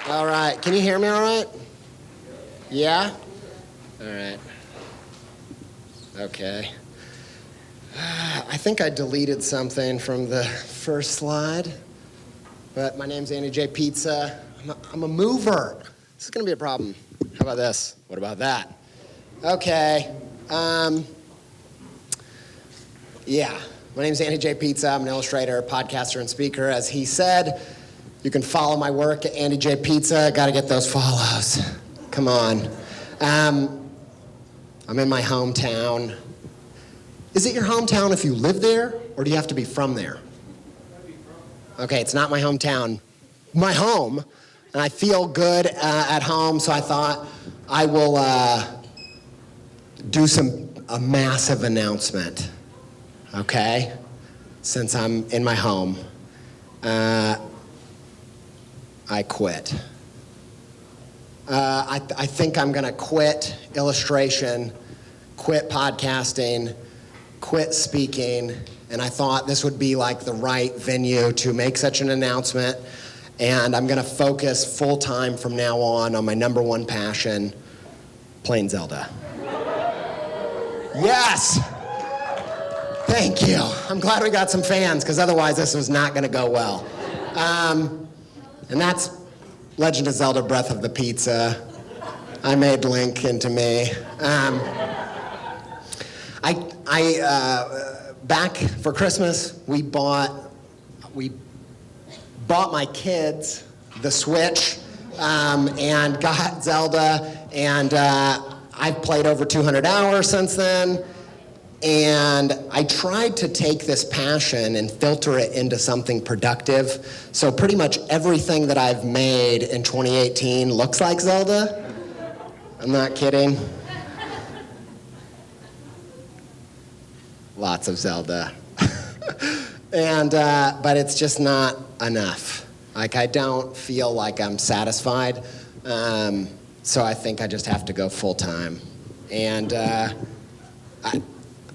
All right. Can you hear me all right? Yeah? All right. Okay. I think I deleted something from the first slide, but my name's Andy J. Pizza. I'm a mover. This is going to be a problem. How about this? What about that? Okay. Yeah. My name's Andy J. Pizza. I'm an illustrator, podcaster, and speaker. As he said, you can follow my work at Andy J. Pizza. Got to get those follows. Come on. I'm in my hometown. Is it your hometown if you live there, or do you have to be from there? Okay, it's not my hometown. My home, and I feel good at home, so I thought I will do a massive announcement, okay? Since I'm in my home. I quit. I think I'm gonna quit illustration, quit podcasting, quit speaking, and I thought this would be like the right venue to make such an announcement, and I'm gonna focus full-time from now on my number one passion, playing Zelda. Yes! Thank you. I'm glad we got some fans, because otherwise this was not gonna go well. And that's Legend of Zelda Breath of the Pizza. I made Link into me. Back for Christmas, we bought my kids the Switch and got Zelda, and I've played over 200 hours since then. And I tried to take this passion and filter it into something productive. So pretty much everything that I've made in 2018 looks like Zelda. I'm not kidding. Lots of Zelda. But it's just not enough. Like, I don't feel like I'm satisfied. So I think I just have to go full time. And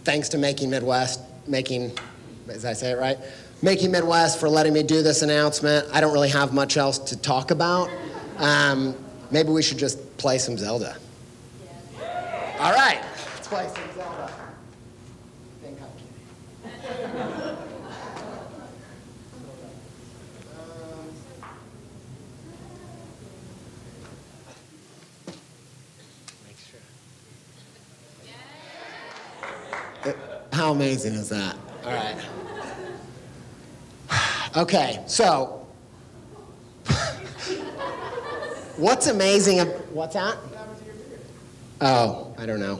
thanks to Making Midwest, as I say it right? Making Midwest for letting me do this announcement. I don't really have much else to talk about. Maybe we should just play some Zelda. All right, let's play some Zelda. I think I'm kidding. How amazing is that? All right. Okay, so what's amazing? What's that? Oh, I don't know.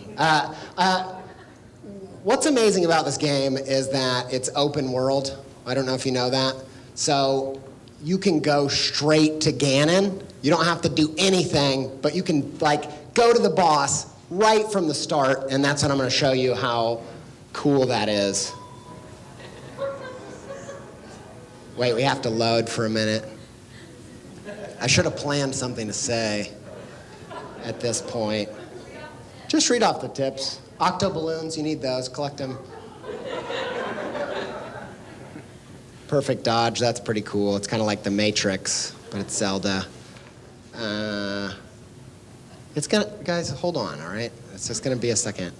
What's amazing about this game is that it's open world. I don't know if you know that. So you can go straight to Ganon. You don't have to do anything, but you can go to the boss right from the start, and that's what I'm going to show you how cool that is. Wait, we have to load for a minute. I should have planned something to say at this point. Just read off the tips. Octo balloons, you need those, collect them. Perfect dodge, that's pretty cool. It's kind of like the Matrix, but it's Zelda. Guys, hold on, all right? It's just gonna be a second.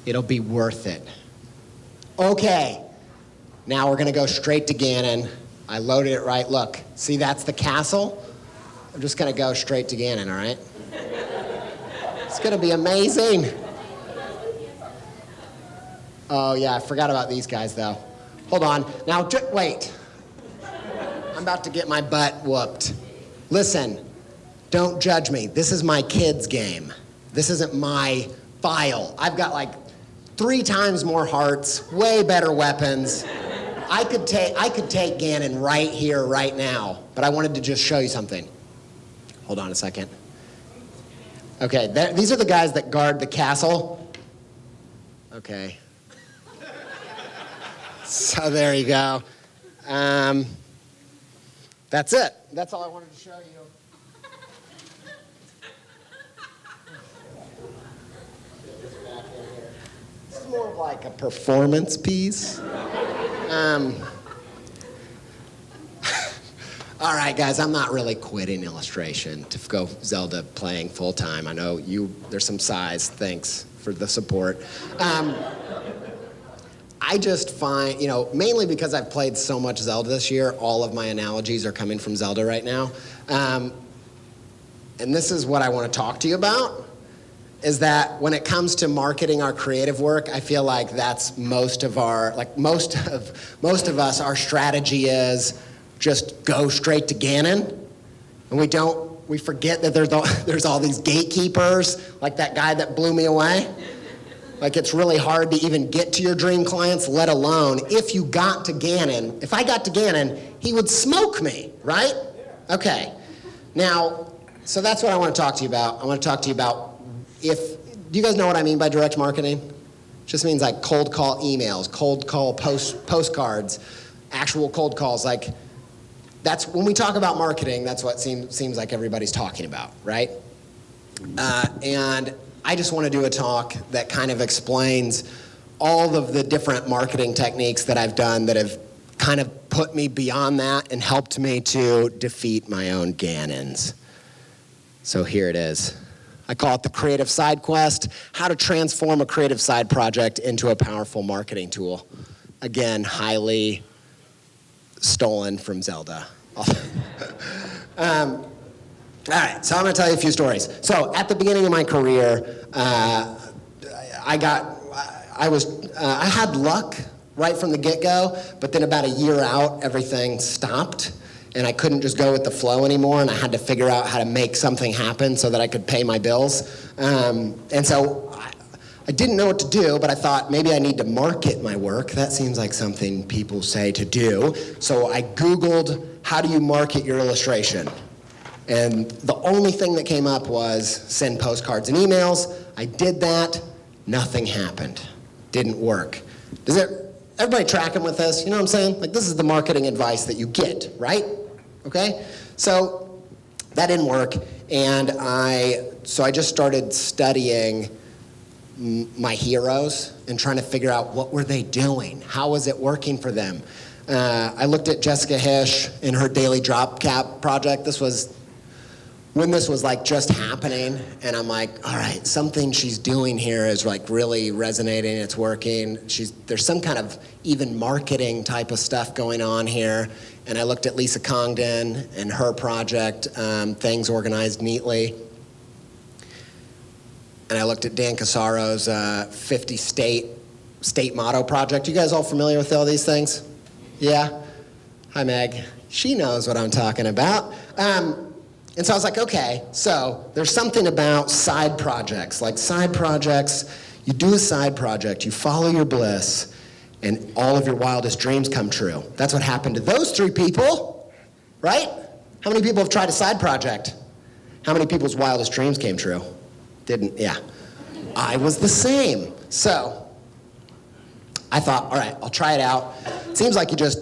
It'll be worth it. Okay, now we're gonna go straight to Ganon. I loaded it right, look. See, that's the castle? I'm just gonna go straight to Ganon, all right? It's gonna be amazing. Oh yeah, I forgot about these guys though. Hold on, now wait. I'm about to get my butt whooped. Listen, don't judge me. This is my kid's game. This isn't my file. I've got 3 times more hearts, way better weapons. I could take Ganon right here, right now, but I wanted to just show you something. Hold on a second. Okay, these are the guys that guard the castle. Okay. So there you go. That's it. That's all I wanted to show you. More of like a performance piece. All right, guys, I'm not really quitting illustration to go Zelda playing full time. I know there's some size. Thanks for the support. I just find, mainly because I've played so much Zelda this year, all of my analogies are coming from Zelda right now. And this is what I want to talk to you about, is that when it comes to marketing our creative work, I feel like that's most of us, our strategy is just go straight to Ganon. And we forget that there's all these gatekeepers, like that guy that blew me away. Like, it's really hard to even get to your dream clients, let alone if you got to Ganon. If I got to Ganon, he would smoke me, right? Okay. Now, so that's what I want to talk to you about. I want to talk to you about do you guys know what I mean by direct marketing? It just means like cold call emails, cold call postcards, actual cold calls. Like, that's when we talk about marketing, that's what seems like everybody's talking about, right? And I just want to do a talk that kind of explains all of the different marketing techniques that I've done that have kind of put me beyond that and helped me to defeat my own Ganons. So here it is. I call it the creative side quest, how to transform a creative side project into a powerful marketing tool. Again, highly stolen from Zelda. All right, so I'm going to tell you a few stories. So at the beginning of my career, I had luck right from the get-go, but then about a year out, everything stopped, and I couldn't just go with the flow anymore, and I had to figure out how to make something happen so that I could pay my bills. And so I didn't know what to do, but I thought maybe I need to market my work. That seems like something people say to do. So I Googled, how do you market your illustration? And the only thing that came up was send postcards and emails. I did that, nothing happened. Didn't work. Everybody tracking with this? You know what I'm saying? Like, this is the marketing advice that you get, right? Okay? So that didn't work, and I just started studying my heroes and trying to figure out what were they doing? How was it working for them? I looked at Jessica Hish and her daily drop cap project. This was when this was like just happening, and I'm like, all right, something she's doing here is like really resonating, it's working. There's some kind of even marketing type of stuff going on here. And I looked at Lisa Congdon and her project, Things Organized Neatly. And I looked at Dan Casaro's 50 state motto project. You guys all familiar with all these things? Yeah? Hi, Meg. She knows what I'm talking about. And so I was like, okay, so there's something about side projects. Like side projects, you do a side project, you follow your bliss, and all of your wildest dreams come true. That's what happened to those three people, right? How many people have tried a side project? How many people's wildest dreams came true? Didn't, yeah. I was the same. So I thought, all right, I'll try it out. Seems like you just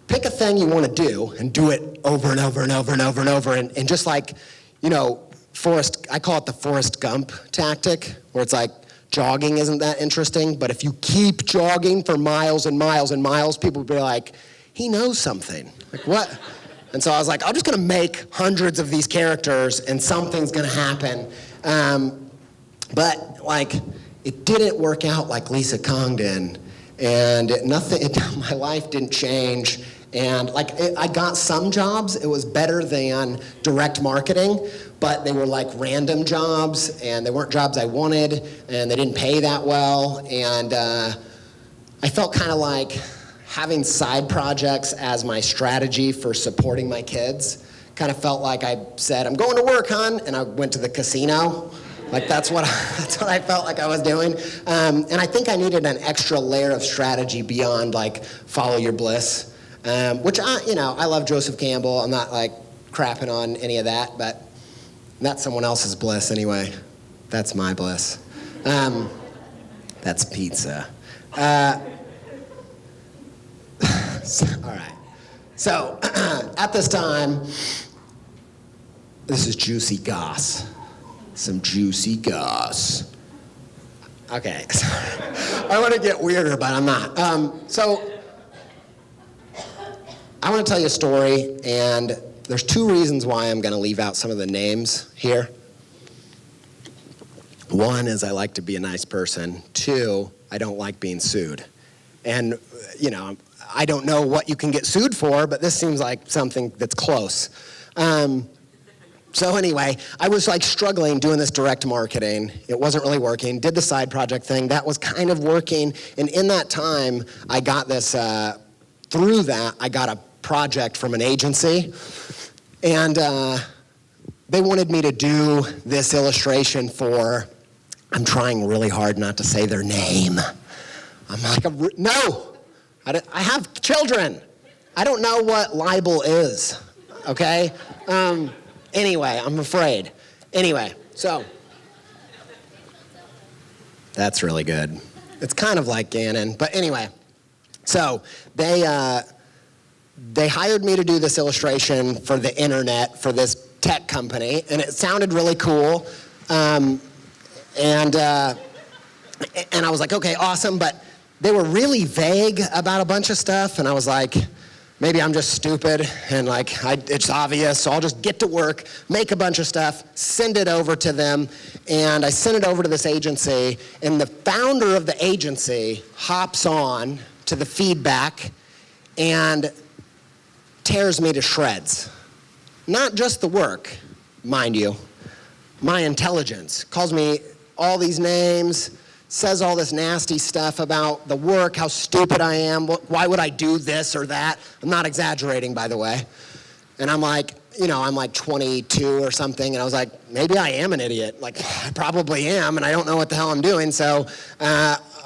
pick a thing you want to do and do it over and over and over and over and over. And just like, I call it the Forrest Gump tactic, where it's like jogging isn't that interesting, but if you keep jogging for miles and miles and miles, people will be like, he knows something. Like, what? And so I was like, I'm just going to make hundreds of these characters and something's going to happen. But like, it didn't work out like Lisa Congdon, and my life didn't change. And like, I got some jobs. It was better than direct marketing, but they were like random jobs, and they weren't jobs I wanted, and they didn't pay that well. And I felt kind of like having side projects as my strategy for supporting my kids. Kind of felt like I said, I'm going to work, hon, and I went to the casino. Like, that's what I felt like I was doing. And I think I needed an extra layer of strategy beyond like follow your bliss. Which I love Joseph Campbell. I'm not like crapping on any of that, but that's someone else's bliss anyway. That's my bliss. That's pizza. All right. So at this time, this is juicy goss. Some juicy goss. Okay. I want to get weirder, but I'm not. So I want to tell you a story, and there's two reasons why I'm going to leave out some of the names here. One is I like to be a nice person. Two, I don't like being sued. And, I don't know what you can get sued for, but this seems like something that's close. So anyway, I was struggling doing this direct marketing. It wasn't really working. Did the side project thing. That was kind of working. And in that time, I got this, through that, I got a project from an agency. And they wanted me to do this illustration for, I'm trying really hard not to say their name. I'm like, no, I have children. I don't know what libel is, okay? Anyway, I'm afraid. Anyway, so. That's really good. It's kind of like Gannon, but anyway. So they hired me to do this illustration for the internet for this tech company, and it sounded really cool. And I was like, okay, awesome, but they were really vague about a bunch of stuff, and I was like, maybe I'm just stupid, and it's obvious, so I'll just get to work, make a bunch of stuff, send it over to them, and I sent it over to this agency, and the founder of the agency hops on to the feedback and tears me to shreds. Not just the work, mind you, my intelligence. Calls me all these names, says all this nasty stuff about the work, how stupid I am, why would I do this or that? I'm not exaggerating, by the way. And I'm like, I'm like 22 or something, and I was like, maybe I am an idiot. I probably am, and I don't know what the hell I'm doing, so,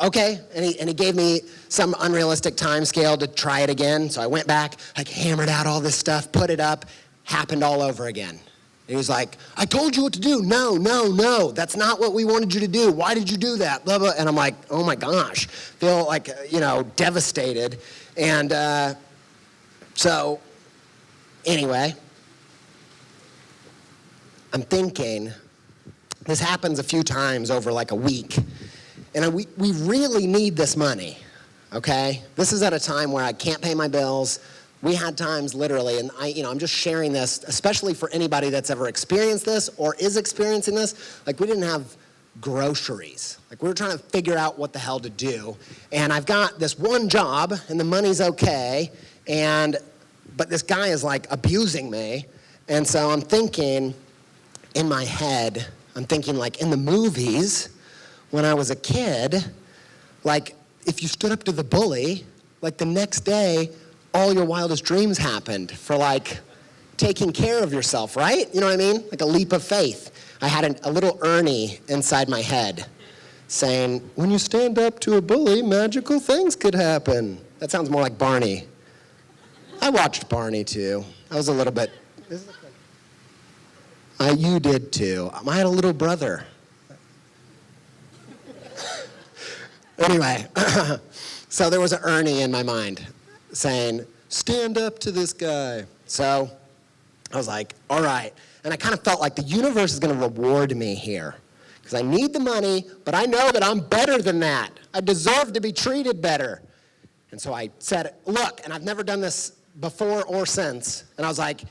okay. And he gave me some unrealistic time scale to try it again, so I went back, hammered out all this stuff, put it up, happened all over again. He was like, I told you what to do. No, that's not what we wanted you to do. Why did you do that? Blah, blah. And I'm like, oh my gosh, feel devastated. And so anyway, I'm thinking, this happens a few times over a week. And we really need this money, okay? This is at a time where I can't pay my bills. We had times literally, and I'm just sharing this, especially for anybody that's ever experienced this or is experiencing this. We didn't have groceries. We were trying to figure out what the hell to do. And I've got this one job, and the money's okay, but this guy is abusing me. And so I'm thinking in my head, in the movies, when I was a kid, if you stood up to the bully, the next day, all your wildest dreams happened for taking care of yourself, right? You know what I mean? A leap of faith. I had a little Ernie inside my head saying, when you stand up to a bully, magical things could happen. That sounds more like Barney. I watched Barney too. I was a little bit, you did too. I had a little brother. Anyway, so there was an Ernie in my mind saying, stand up to this guy. So I was like, all right. And I kind of felt like the universe is going to reward me here because I need the money, but I know that I'm better than that. I deserve to be treated better. And so I said, look, and I've never done this before or since, and I was like,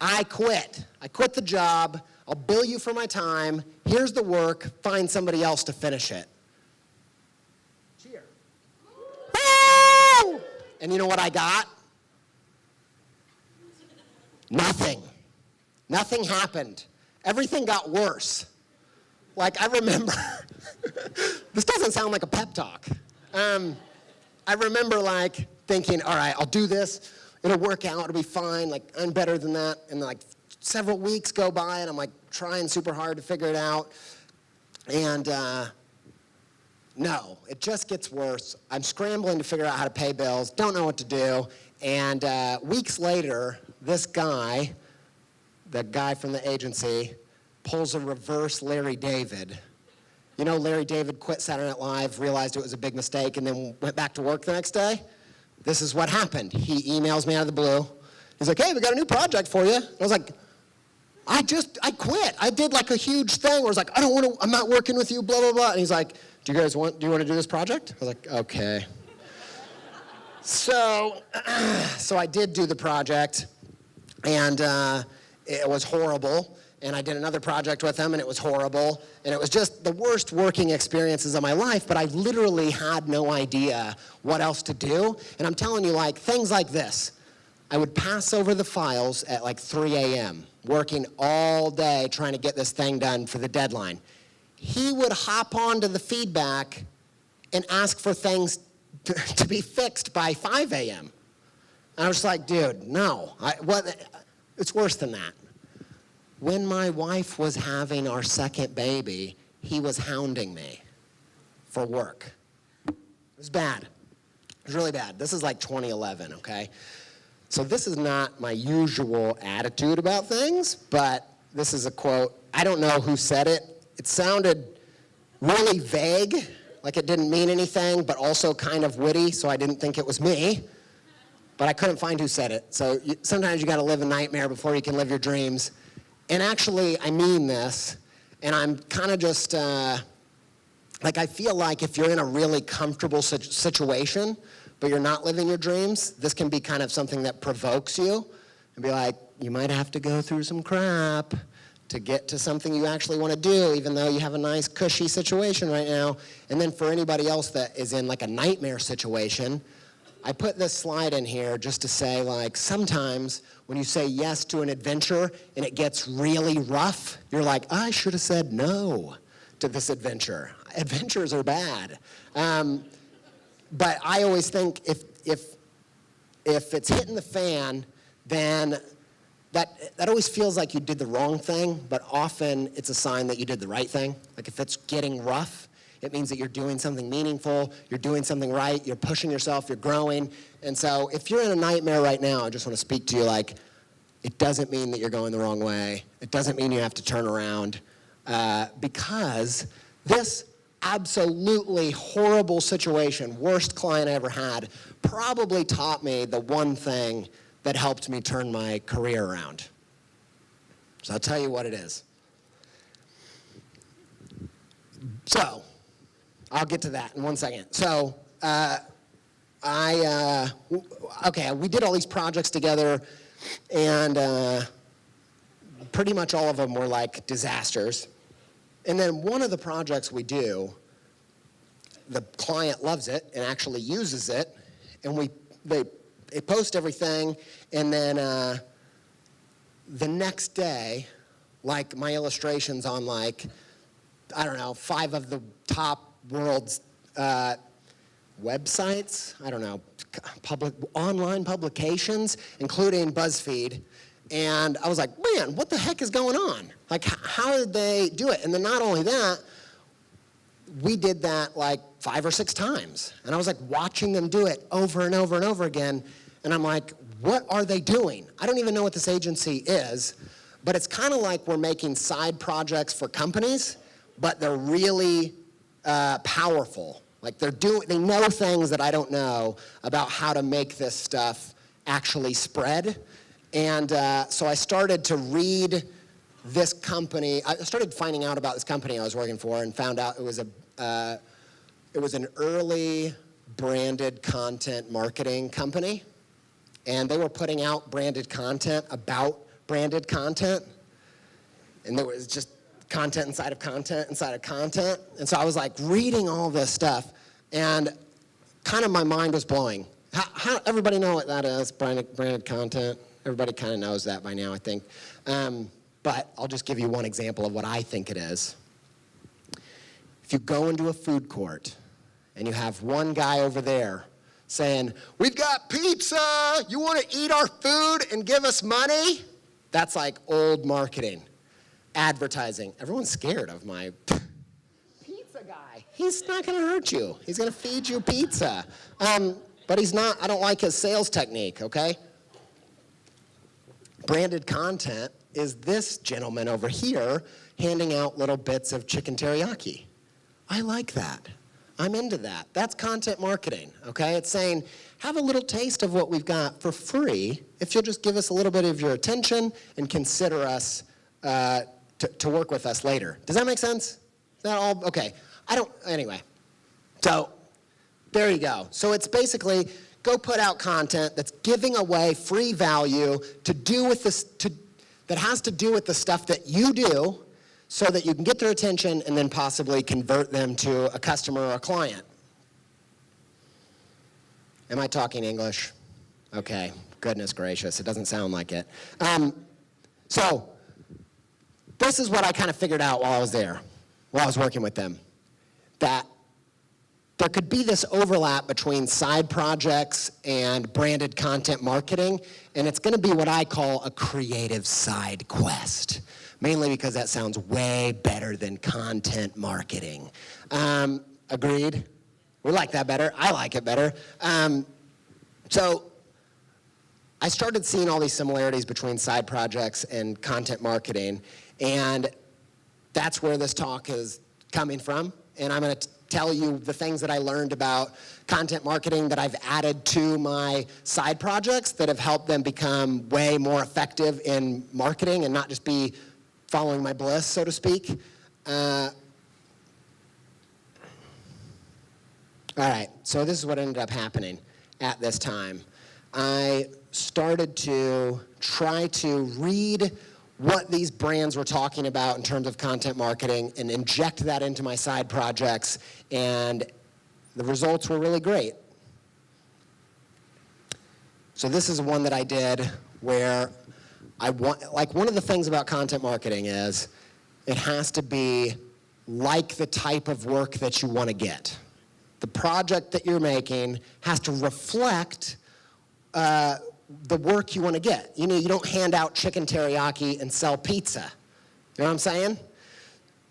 I quit. I quit the job. I'll bill you for my time. Here's the work. Find somebody else to finish it. Cheer. Woo! And you know what I got? Nothing. Nothing happened. Everything got worse. I remember, this doesn't sound like a pep talk. I remember thinking, all right, I'll do this. It'll work out. It'll be fine. I'm better than that. And several weeks go by, and I'm trying super hard to figure it out. And no, it just gets worse. I'm scrambling to figure out how to pay bills, don't know what to do. And weeks later, this guy, the guy from the agency, pulls a reverse Larry David. You know, Larry David quit Saturday Night Live, realized it was a big mistake, and then went back to work the next day. This is what happened. He emails me out of the blue. He's like, hey, we got a new project for you. I was like, I quit. I did a huge thing where I was I'm not working with you, blah, blah, blah. And he's like, do you want to do this project? I was like, okay. So I did do the project. And it was horrible. And I did another project with him, and it was horrible. And it was just the worst working experiences of my life, but I literally had no idea what else to do. And I'm telling you, like, things like this. I would pass over the files at like 3 a.m., working all day trying to get this thing done for the deadline. He would hop onto the feedback and ask for things to be fixed by 5 a.m. And I was like, dude, no. It's worse than that. When my wife was having our second baby, he was hounding me for work. It was bad. It was really bad. This is like 2011, okay? So this is not my usual attitude about things, but this is a quote. I don't know who said it. It sounded really vague, like it didn't mean anything, but also kind of witty, so I didn't think it was me. But I couldn't find who said it. So sometimes you got to live a nightmare before you can live your dreams. And actually, I mean this, and I'm kind of just, like I feel like if you're in a really comfortable situation, but you're not living your dreams, this can be kind of something that provokes you, and be like, you might have to go through some crap to get to something you actually want to do, even though you have a nice, cushy situation right now. And then for anybody else that is in like a nightmare situation, I put this slide in here just to say, like, sometimes when you say yes to an adventure and it gets really rough, you're like, I should have said no to this adventure. Adventures are bad. But I always think if it's hitting the fan, then that always feels like you did the wrong thing, but often it's a sign that you did the right thing. Like if it's getting rough, it means that you're doing something meaningful, you're doing something right, you're pushing yourself, you're growing. And so if you're in a nightmare right now, I just want to speak to you like, it doesn't mean that you're going the wrong way. It doesn't mean you have to turn around, because this absolutely horrible situation, worst client I ever had, probably taught me the one thing that helped me turn my career around. So I'll tell you what it is. So, I'll get to that in 1 second. So, we did all these projects together, and pretty much all of them were like disasters. And then one of the projects we do, the client loves it and actually uses it, and they post everything, and then the next day, like my illustrations on like, I don't know, 5 of the top world's websites, I don't know, online publications, including BuzzFeed. And I was like, man, what the heck is going on? Like, how did they do it? And then not only that, we did that like 5 or 6 times. And I was like watching them do it over and over and over again. And I'm like, what are they doing? I don't even know what this agency is, but it's kind of like we're making side projects for companies, but they're really powerful. Like they know things that I don't know about how to make this stuff actually spread. And so I started to read this company. I started finding out about this company I was working for, and found out it was an early branded content marketing company. And they were putting out branded content about branded content. And there was just content inside of content inside of content. And so I was like reading all this stuff, and kind of my mind was blowing. How everybody know what that is, branded content? Everybody kind of knows that by now, I think. But I'll just give you one example of what I think it is. If you go into a food court and you have one guy over there saying, we've got pizza, you want to eat our food and give us money? That's like old marketing, advertising. Everyone's scared of my pizza guy. He's not going to hurt you. He's going to feed you pizza. But he's not, I don't like his sales technique, okay? Branded content is this gentleman over here handing out little bits of chicken teriyaki. I like that. I'm into that. That's content marketing, okay? It's saying, have a little taste of what we've got for free if you'll just give us a little bit of your attention and consider us to work with us later. Does that make sense? Is that all? Okay. Anyway. So, there you go. So it's basically, go put out content that's giving away free value to do with this, that has to do with the stuff that you do so that you can get their attention and then possibly convert them to a customer or a client. Am I talking English? Okay, goodness gracious, it doesn't sound like it. So this is what I kind of figured out while I was there, while I was working with them, that there could be this overlap between side projects and branded content marketing, and it's going to be what I call a creative side quest, mainly because that sounds way better than content marketing. Agreed? We like that better. I like it better. So I started seeing all these similarities between side projects and content marketing, and that's where this talk is coming from. And I'm going to tell you the things that I learned about content marketing that I've added to my side projects that have helped them become way more effective in marketing and not just be following my bliss, so to speak. All right, so this is what ended up happening at this time. I started to try to read what these brands were talking about in terms of content marketing and inject that into my side projects, and the results were really great. So this is one that I did where one of the things about content marketing is it has to be like the type of work that you want to get. The project that you're making has to reflect the work you want to get. You know, you don't hand out chicken teriyaki and sell pizza. You know what I'm saying?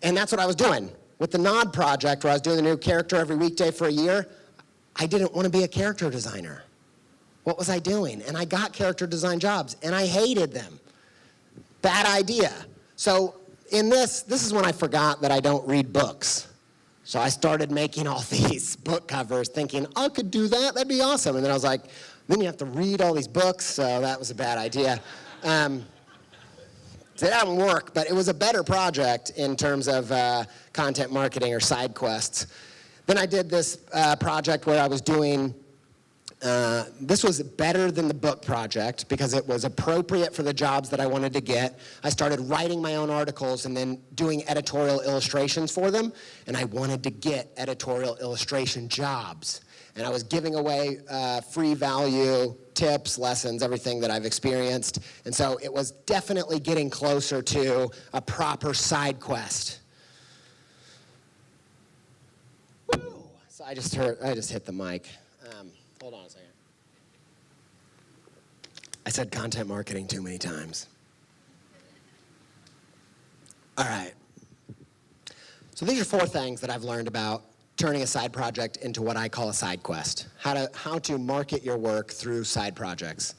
And that's what I was doing. With the Nod project, where I was doing a new character every weekday for a year, I didn't want to be a character designer. What was I doing? And I got character design jobs, and I hated them. Bad idea. So in this is when I forgot that I don't read books. So I started making all these book covers thinking, I could do that, that'd be awesome. And then I was like, then you have to read all these books, so that was a bad idea. So it didn't work, but it was a better project in terms of content marketing or side quests. Then I did this project where I was doing, this was better than the book project because it was appropriate for the jobs that I wanted to get. I started writing my own articles and then doing editorial illustrations for them, and I wanted to get editorial illustration jobs. And I was giving away free value, tips, lessons, everything that I've experienced. And so it was definitely getting closer to a proper side quest. Woo! So I just hit the mic. Hold on a second. I said content marketing too many times. All right. So these are 4 things that I've learned about turning a side project into what I call a side quest. How to market your work through side projects.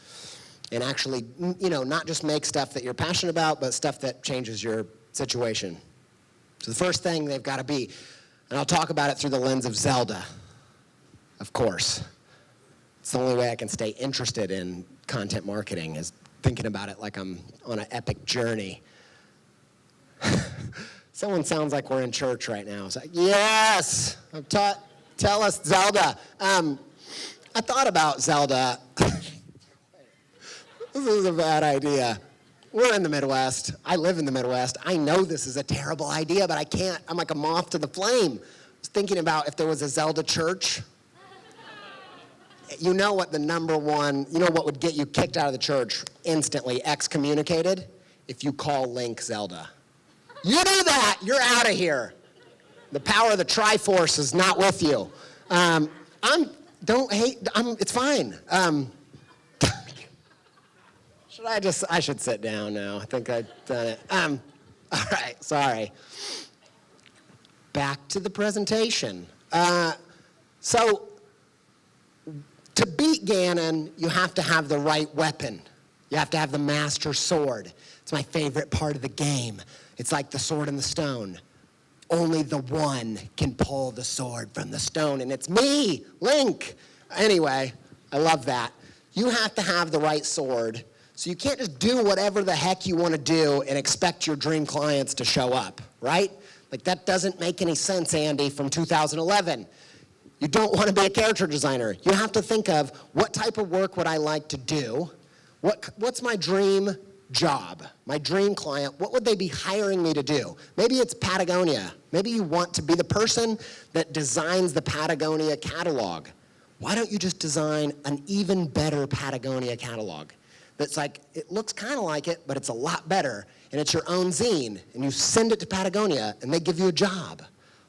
And actually, you know, not just make stuff that you're passionate about, but stuff that changes your situation. So the first thing they've got to be, and I'll talk about it through the lens of Zelda, of course. It's the only way I can stay interested in content marketing is thinking about it like I'm on an epic journey. Someone sounds like we're in church right now. It's like, yes, tell us Zelda. I thought about Zelda. This is a bad idea. We're in the Midwest. I live in the Midwest. I know this is a terrible idea, but I can't. I'm like a moth to the flame. I was thinking about if there was a Zelda church. You know what the number one, you know what would get you kicked out of the church instantly, excommunicated? If you call Link Zelda. You do that, you're out of here. The power of the Triforce is not with you. It's fine. I should sit down now. I think I've done it. All right, sorry. Back to the presentation. So to beat Ganon, you have to have the right weapon. You have to have the master sword. It's my favorite part of the game. It's like the sword and the stone. Only the one can pull the sword from the stone, and it's me, Link. Anyway, I love that. You have to have the right sword, so you can't just do whatever the heck you want to do and expect your dream clients to show up, right? Like, that doesn't make any sense, Andy, from 2011. You don't want to be a character designer. You have to think of what type of work would I like to do? What's my dream job, my dream client? What would they be hiring me to do? Maybe it's Patagonia. Maybe you want to be the person that designs the Patagonia catalog. Why don't you just design an even better Patagonia catalog? That's like, it looks kind of like it, but it's a lot better, and it's your own zine, and you send it to Patagonia, and they give you a job.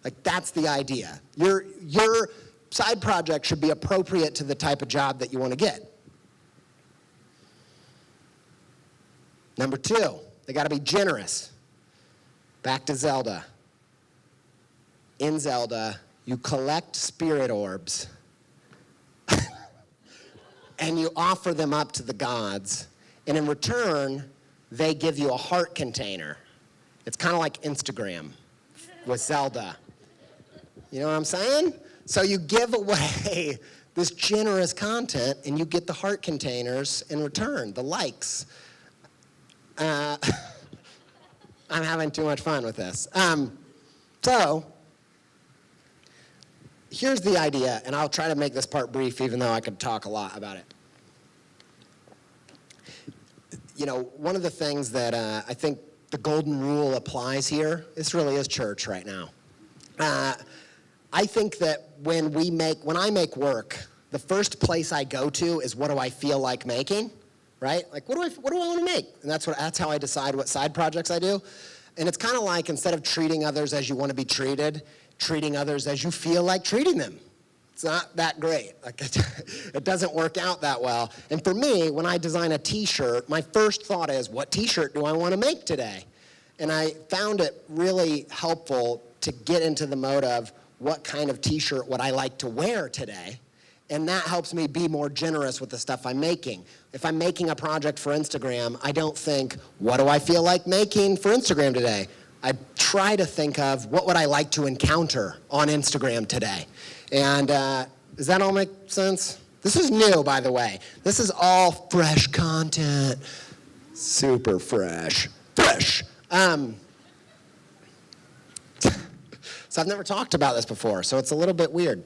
Like, that's the idea. Your side project should be appropriate to the type of job that you want to get. Number 2, they got to be generous. Back to Zelda. In Zelda, you collect spirit orbs and you offer them up to the gods, and in return, they give you a heart container. It's kind of like Instagram with Zelda. You know what I'm saying? So you give away this generous content, and you get the heart containers in return, the likes. I'm having too much fun with this. So here's the idea, and I'll try to make this part brief, even though I could talk a lot about it. You know, one of the things that I think the golden rule applies here, this really is church right now. I think that when I make work, the first place I go to is, what do I feel like making, right? Like, what do I want to make? And that's how I decide what side projects I do. And it's kind of like, instead of treating others as you want to be treated, treating others as you feel like treating them. It's not that great. Like, it doesn't work out that well. And for me, when I design a t-shirt, my first thought is, what t-shirt do I want to make today? And I found it really helpful to get into the mode of, what kind of t-shirt would I like to wear today? And that helps me be more generous with the stuff I'm making. If I'm making a project for Instagram, I don't think, what do I feel like making for Instagram today? I try to think of, what would I like to encounter on Instagram today? And does that all make sense? This is new, by the way. This is all fresh content. Super fresh. Fresh. So I've never talked about this before, so it's a little bit weird.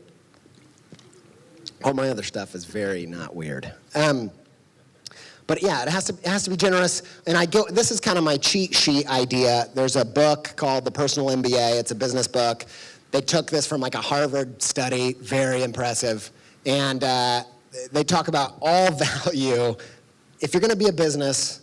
All my other stuff is very not weird. But yeah, it has to be generous. And this is kind of my cheat sheet idea. There's a book called The Personal MBA. It's a business book. They took this from like a Harvard study, very impressive. And they talk about all value. If you're gonna be a business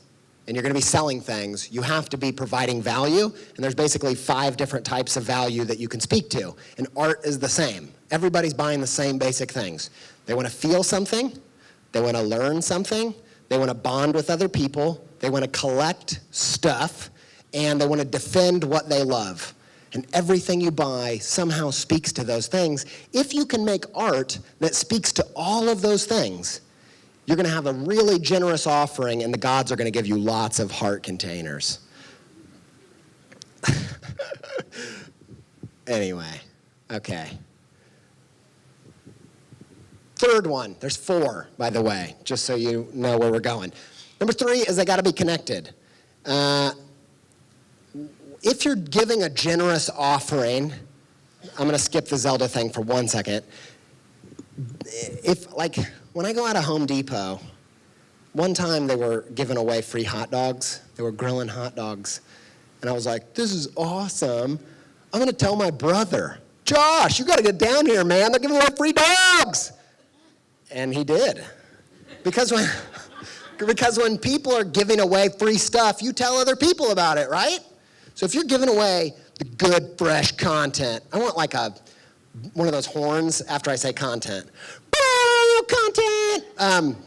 and you're gonna be selling things, you have to be providing value. And there's basically 5 different types of value that you can speak to. And art is the same. Everybody's buying the same basic things. They wanna feel something, they wanna learn something, they wanna bond with other people, they wanna collect stuff, and they wanna defend what they love. And everything you buy somehow speaks to those things. If you can make art that speaks to all of those things, you're gonna have a really generous offering, and the gods are gonna give you lots of heart containers. Anyway, okay. Third one, there's 4, by the way, just so you know where we're going. Number 3 is they gotta be connected. If you're giving a generous offering, I'm gonna skip the Zelda thing for 1 second. When I go out of Home Depot, one time they were giving away free hot dogs. They were grilling hot dogs. And I was like, this is awesome. I'm gonna tell my brother, Josh, you gotta get down here, man. They're giving away free dogs. And he did. Because when people are giving away free stuff, you tell other people about it, right? So if you're giving away the good, fresh content, I want like one of those horns after I say content. Content!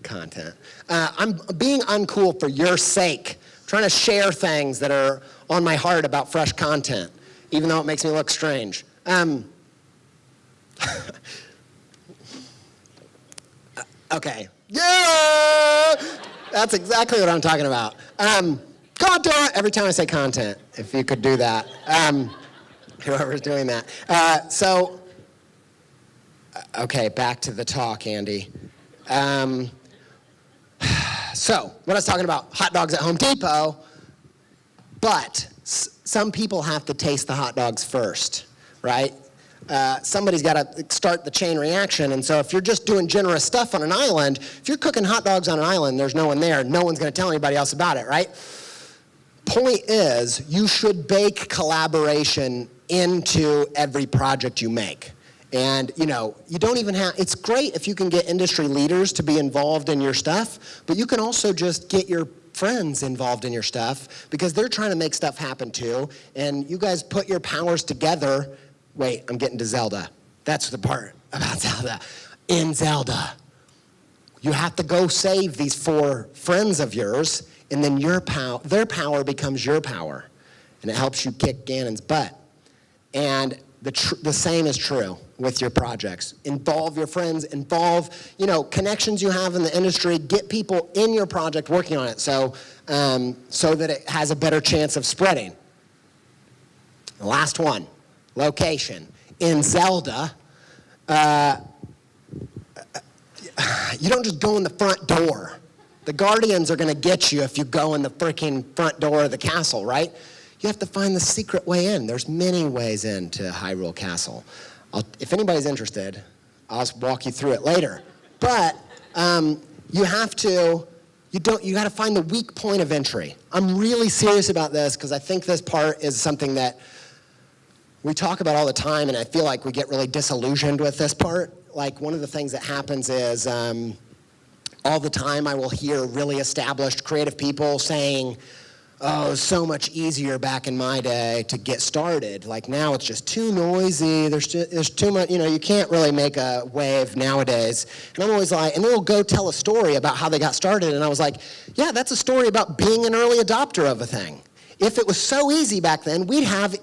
Content. I'm being uncool for your sake. I'm trying to share things that are on my heart about fresh content, even though it makes me look strange. Okay. Yeah! That's exactly what I'm talking about. Content! Every time I say content, if you could do that. Whoever's doing that. Okay, back to the talk, Andy. So, what I was talking about, hot dogs at Home Depot, but some people have to taste the hot dogs first, right? somebody's got to start the chain reaction. And so if you're just doing generous stuff on an island, if you're cooking hot dogs on an island, there's no one there, no one's going to tell anybody else about it, right? Point is, you should bake collaboration into every project you make. And, you don't even have, it's great if you can get industry leaders to be involved in your stuff, but you can also just get your friends involved in your stuff because they're trying to make stuff happen too. And you guys put your powers together. Wait, I'm getting to Zelda. That's the part about Zelda. In Zelda, you have to go save these 4 friends of yours, and then their power becomes your power, and it helps you kick Ganon's butt. And the same is true with your projects. Involve your friends, involve, connections you have in the industry, get people in your project working on it so that it has a better chance of spreading. The last one, location. In Zelda, you don't just go in the front door. The Guardians are gonna get you if you go in the freaking front door of the castle, right? You have to find the secret way in. There's many ways into Hyrule Castle. If anybody's interested, I'll walk you through it later. But you gotta find the weak point of entry. I'm really serious about this because I think this part is something that we talk about all the time, and I feel like we get really disillusioned with this part. Like, one of the things that happens is all the time I will hear really established creative people saying, oh, it was so much easier back in my day to get started. Like, now it's just too noisy. There's too much, you can't really make a wave nowadays. And I'm always like, and they'll go tell a story about how they got started. And I was like, yeah, that's a story about being an early adopter of a thing. If it was so easy back then, we'd have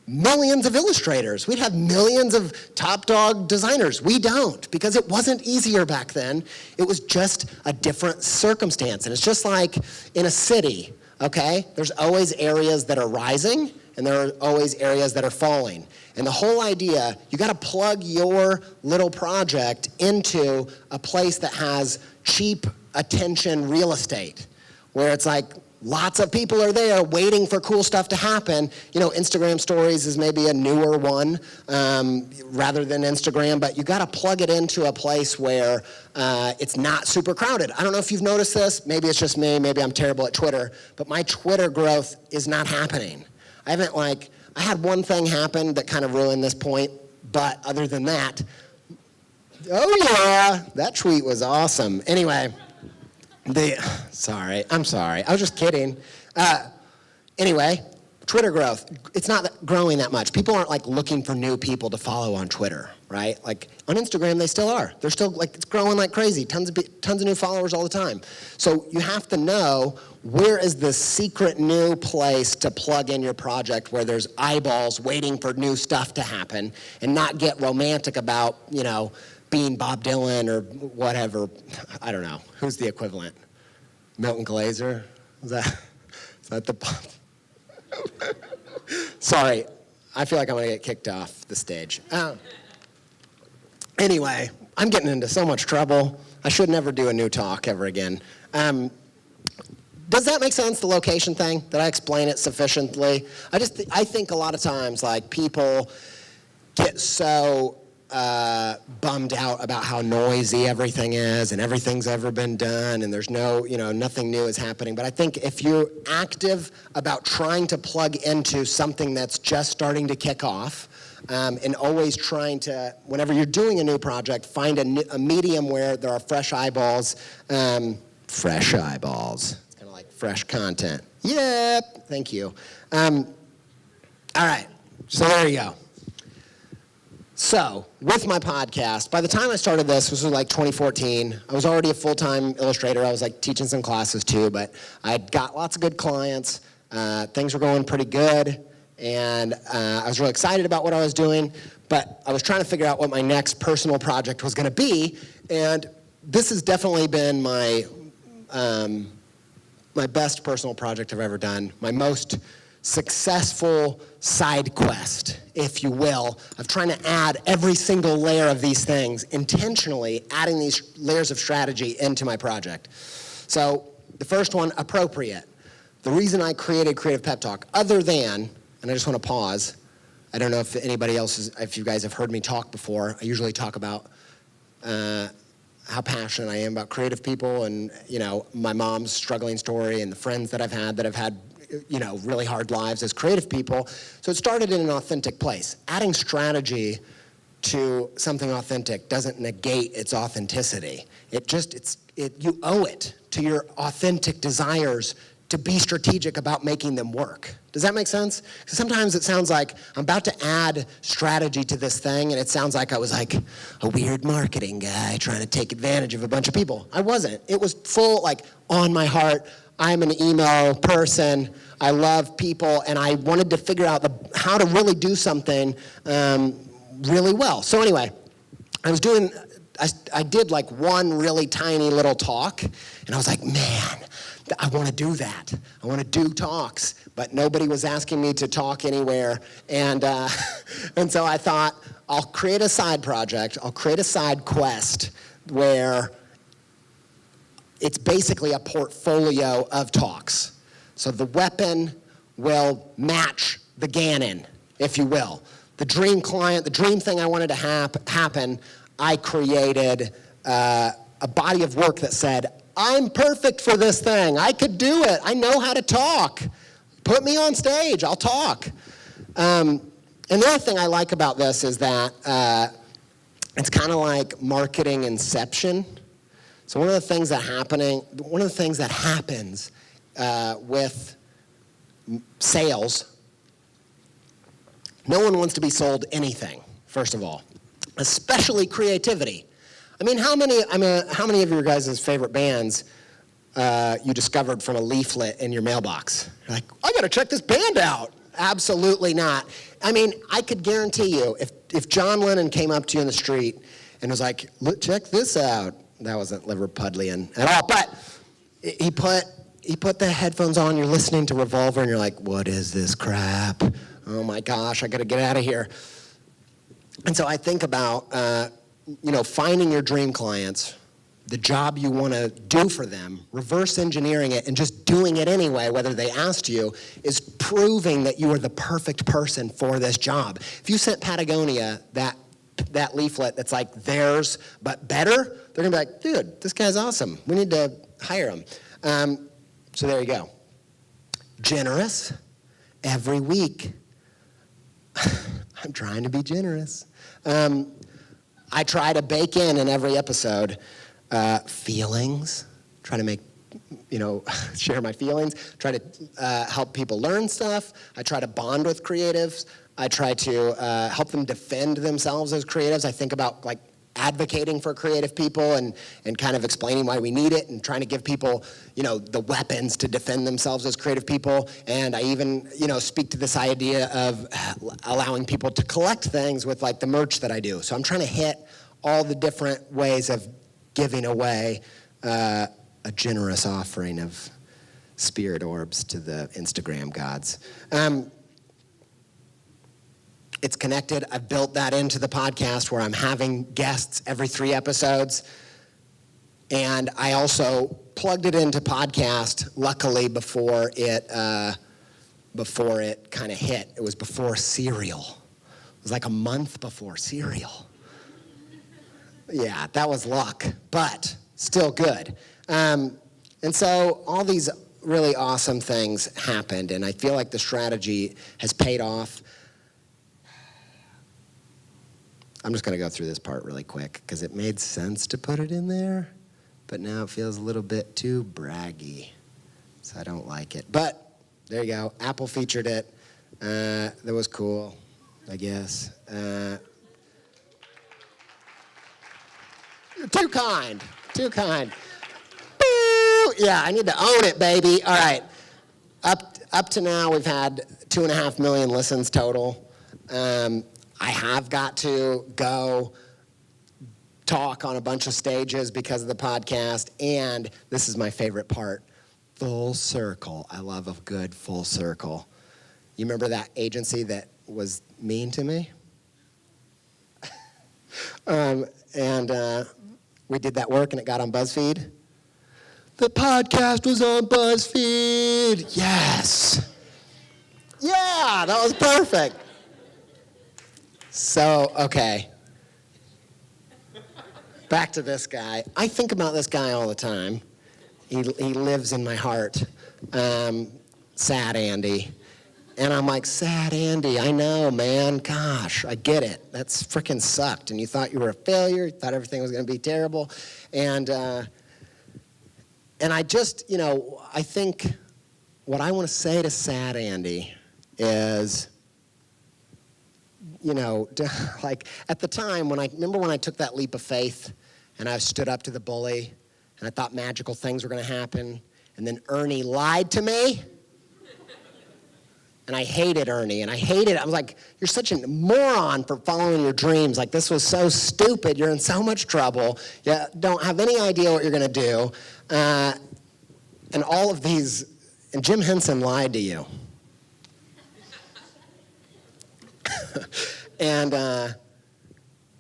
millions of illustrators. We'd have millions of top dog designers. We don't, because it wasn't easier back then. It was just a different circumstance. And it's just like in a city. Okay, there's always areas that are rising, and there are always areas that are falling. And the whole idea, you gotta plug your little project into a place that has cheap attention real estate, where it's like lots of people are there waiting for cool stuff to happen. Instagram stories is maybe a newer one rather than Instagram, but you gotta plug it into a place where it's not super crowded. I don't know if you've noticed this, maybe it's just me, maybe I'm terrible at Twitter, but my Twitter growth is not happening. I had one thing happen that kind of ruined this point, but other than that, oh yeah, that tweet was awesome. Anyway, I'm sorry, I was just kidding. Anyway, Twitter growth, it's not growing that much. People aren't like looking for new people to follow on Twitter, right? Like on Instagram, they still are. They're still like, it's growing like crazy, tons of new followers all the time. So you have to know where is the secret new place to plug in your project where there's eyeballs waiting for new stuff to happen, and not get romantic about, being Bob Dylan or whatever. I don't know. Who's the equivalent? Milton Glaser? Is that the Bob? Sorry. I feel like I'm going to get kicked off the stage. Anyway, I'm getting into so much trouble. I should never do a new talk ever again. Does that make sense, the location thing? Did I explain it sufficiently? I think a lot of times, like, people get so bummed out about how noisy everything is and everything's ever been done and there's nothing new is happening. But I think if you're active about trying to plug into something that's just starting to kick off, and always trying to, whenever you're doing a new project, find a medium where there are fresh eyeballs. Fresh eyeballs. It's kind of like fresh content. Yep, thank you. All right, so there you go. So, with my podcast, by the time I started this was like 2014. I was already a full-time illustrator. I was like teaching some classes too, but I'd got lots of good clients. Things were going pretty good, and I was really excited about what I was doing, but I was trying to figure out what my next personal project was gonna be, and this has definitely been my best personal project I've ever done, my most successful side quest, if you will, of trying to add every single layer of these things, intentionally adding these layers of strategy into my project. So the first one, appropriate. The reason I created Creative Pep Talk, other than, and I just want to pause, I don't know if anybody else, if you guys have heard me talk before. I usually talk about how passionate I am about creative people and, my mom's struggling story and the friends that I've had, really hard lives as creative people. So it started in an authentic place. Adding strategy to something authentic doesn't negate its authenticity. You owe it to your authentic desires to be strategic about making them work. Does that make sense? Because sometimes it sounds like I'm about to add strategy to this thing, and it sounds like I was like a weird marketing guy trying to take advantage of a bunch of people. I wasn't. It was full, on my heart. I'm an emo person. I love people, and I wanted to figure out how to really do something really well. So anyway, I did one really tiny little talk, and I was like, man, I want to do that. I want to do talks, but nobody was asking me to talk anywhere. And so I thought, I'll create a side project. I'll create a side quest where it's basically a portfolio of talks. So the weapon will match the Gannon, if you will. The dream client, the dream thing I wanted to happen, I created a body of work that said, I'm perfect for this thing. I could do it. I know how to talk. Put me on stage. I'll talk. And the other thing I like about this is that it's kind of like marketing inception. So one of the things that happens with sales, no one wants to be sold anything, first of all, especially creativity. How many of your guys' favorite bands you discovered from a leaflet in your mailbox? You're like, I gotta check this band out. Absolutely not. I could guarantee you, if John Lennon came up to you in the street and was like, look, check this out. That wasn't Liverpudlian at all, but he put the headphones on, you're listening to Revolver, and you're like, what is this crap? Oh my gosh, I gotta get out of here. And so I think about, finding your dream clients, the job you want to do for them, reverse engineering it, and just doing it anyway, whether they asked you, is proving that you are the perfect person for this job. If you sent Patagonia that leaflet that's like theirs, but better, they're going to be like, dude, this guy's awesome. We need to hire him. So there you go. Generous every week. I'm trying to be generous. I try to bake in every episode feelings, try to make, share my feelings, try to help people learn stuff. I try to bond with creatives. I try to help them defend themselves as creatives. I think about advocating for creative people and kind of explaining why we need it and trying to give people, the weapons to defend themselves as creative people. And I even, speak to this idea of allowing people to collect things with the merch that I do. So I'm trying to hit all the different ways of giving away a generous offering of spirit orbs to the Instagram gods. It's connected. I've built that into the podcast where I'm having guests every 3 episodes. And I also plugged it into podcast, luckily, before it kind of hit. It was before Serial. It was like a month before Serial. Yeah, that was luck, but still good. And so all these really awesome things happened, and I feel like the strategy has paid off. I'm just going to go through this part really quick because it made sense to put it in there, but now it feels a little bit too braggy, so I don't like it. But there you go. Apple featured it. That was cool, I guess. You're too kind. Too kind. Boo! Yeah, I need to own it, baby. All right. Up to now, we've had 2.5 million listens total. I have got to go talk on a bunch of stages because of the podcast, and this is my favorite part, full circle. I love a good full circle. You remember that agency that was mean to me? We did that work, and it got on BuzzFeed. The podcast was on BuzzFeed. Yes. Yeah, that was perfect. So, okay. Back to this guy. I think about this guy all the time. He lives in my heart. Sad Andy. And I'm like, sad Andy, I know, man. Gosh, I get it. That's freaking sucked. And you thought you were a failure. You thought everything was going to be terrible. And I just, I think what I want to say to sad Andy is, like at the time remember when I took that leap of faith and I stood up to the bully and I thought magical things were going to happen. And then Ernie lied to me. And I hated Ernie, and I was like, you're such a moron for following your dreams. Like, this was so stupid. You're in so much trouble. You don't have any idea what you're going to do. And all of these, and Jim Henson lied to you. and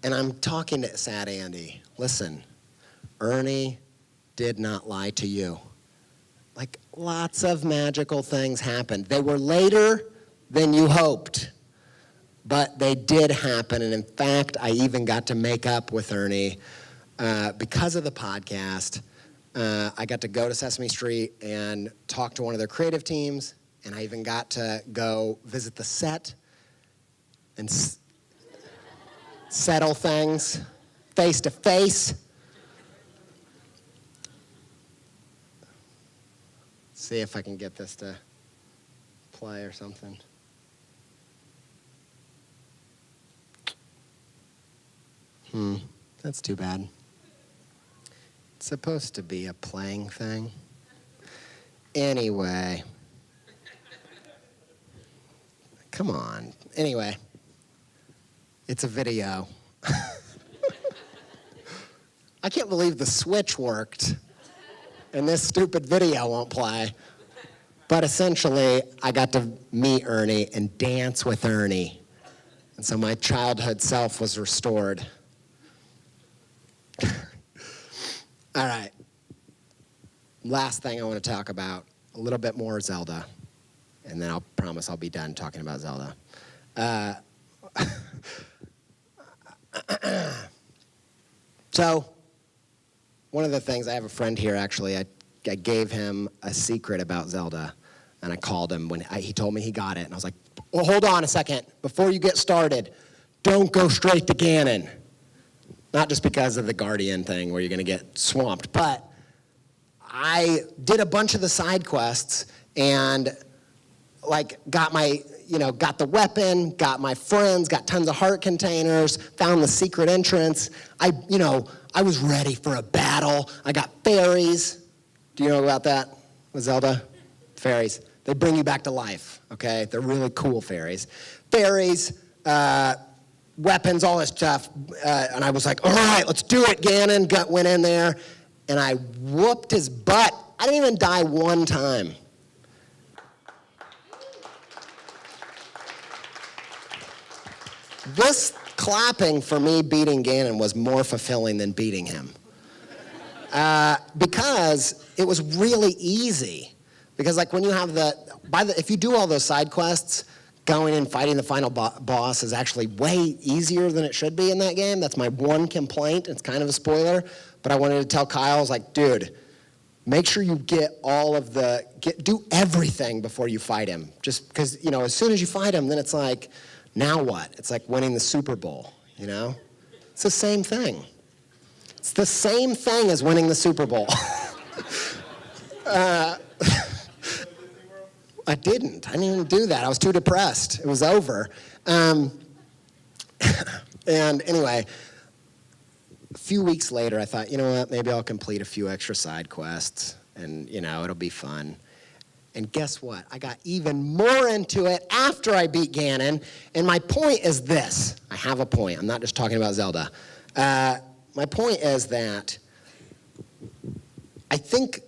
I'm talking to sad Andy. Listen, Ernie did not lie to you. Like, lots of magical things happened. They were later than you hoped, but they did happen. And in fact, I even got to make up with Ernie because of the podcast. I got to go to Sesame Street and talk to one of their creative teams, and I even got to go visit the set and settle things face to face. See if I can get this to play or something. That's too bad. It's supposed to be a playing thing. Anyway. Come on. Anyway. It's a video. I can't believe the switch worked. And this stupid video won't play. But essentially, I got to meet Ernie and dance with Ernie. And so my childhood self was restored. All right. Last thing I want to talk about, a little bit more Zelda. And then I'll promise I'll be done talking about Zelda. So, one of the things, I have a friend here actually, I gave him a secret about Zelda, and I called him when he told me he got it, and I was like, well, hold on a second, before you get started, don't go straight to Ganon. Not just because of the Guardian thing where you're gonna get swamped, but I did a bunch of the side quests and got the weapon, got my friends, got tons of heart containers, found the secret entrance. I was ready for a battle. I got fairies. Do you know about that with Zelda? Fairies. They bring you back to life, okay? They're really cool fairies. Fairies, weapons, all this stuff. And I was like, all right, let's do it, Ganon. Went in there, and I whooped his butt. I didn't even die one time. This clapping for me beating Ganon was more fulfilling than beating him. Because it was really easy. Because when you have if you do all those side quests, going and fighting the final boss is actually way easier than it should be in that game. That's my one complaint. It's kind of a spoiler, but I wanted to tell Kyle, I was like, dude, make sure you do everything before you fight him. Just because, as soon as you fight him, then it's like, now what? It's like winning the Super Bowl, It's the same thing. It's the same thing as winning the Super Bowl. I didn't even do that. I was too depressed. It was over. And anyway, a few weeks later, I thought, you know what? Maybe I'll complete a few extra side quests, and, it'll be fun. And guess what? I got even more into it after I beat Ganon. And my point is this. I have a point. I'm not just talking about Zelda. My point is that I think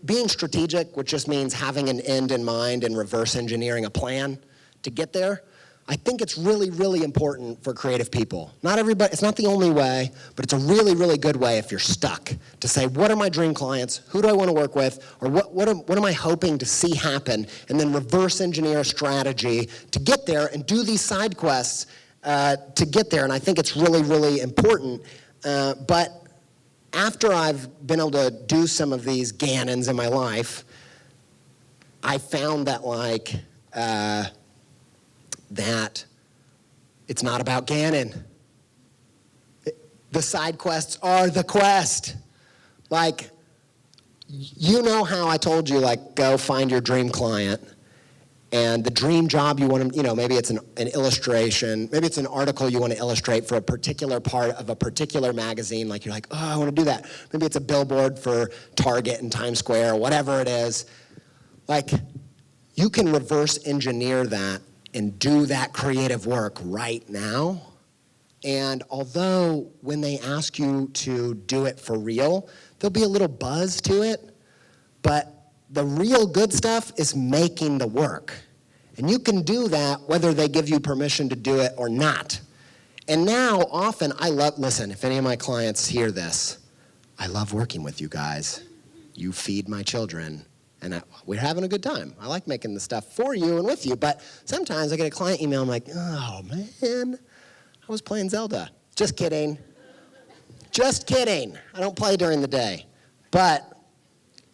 being strategic, which just means having an end in mind and reverse engineering a plan to get there, I think it's really, really important for creative people. Not everybody, it's not the only way, but it's a really, really good way if you're stuck to say, what are my dream clients? Who do I want to work with? Or what am I hoping to see happen? And then reverse engineer a strategy to get there and do these side quests to get there, and I think it's really, really important. But after I've been able to do some of these Gannons in my life, I found that that it's not about Gannon. The side quests are the quest. Like, you know how I told you, like, go find your dream client. And the dream job you want to, maybe it's an illustration, maybe it's an article you want to illustrate for a particular part of a particular magazine, like you're like, oh, I want to do that. Maybe it's a billboard for Target in Times Square, or whatever it is. Like, you can reverse engineer that and do that creative work right now. And although when they ask you to do it for real, there'll be a little buzz to it, but the real good stuff is making the work. And you can do that whether they give you permission to do it or not. And now, often, listen, if any of my clients hear this, I love working with you guys. You feed my children, and we're having a good time. I like making the stuff for you and with you, but sometimes I get a client email, I'm like, oh man, I was playing Zelda. Just kidding. Just kidding. I don't play during the day. But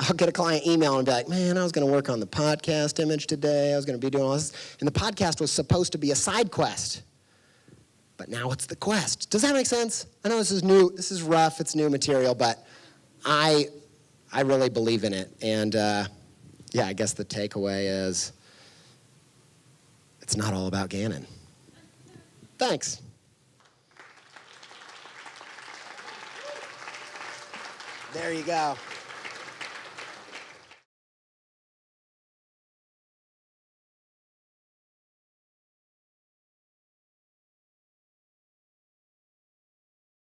I'll get a client email and be like, man, I was going to work on the podcast image today. I was going to be doing all this. And the podcast was supposed to be a side quest. But now it's the quest. Does that make sense? I know this is new. This is rough. It's new material. But I really believe in it. And, I guess the takeaway is it's not all about Gannon. Thanks. There you go.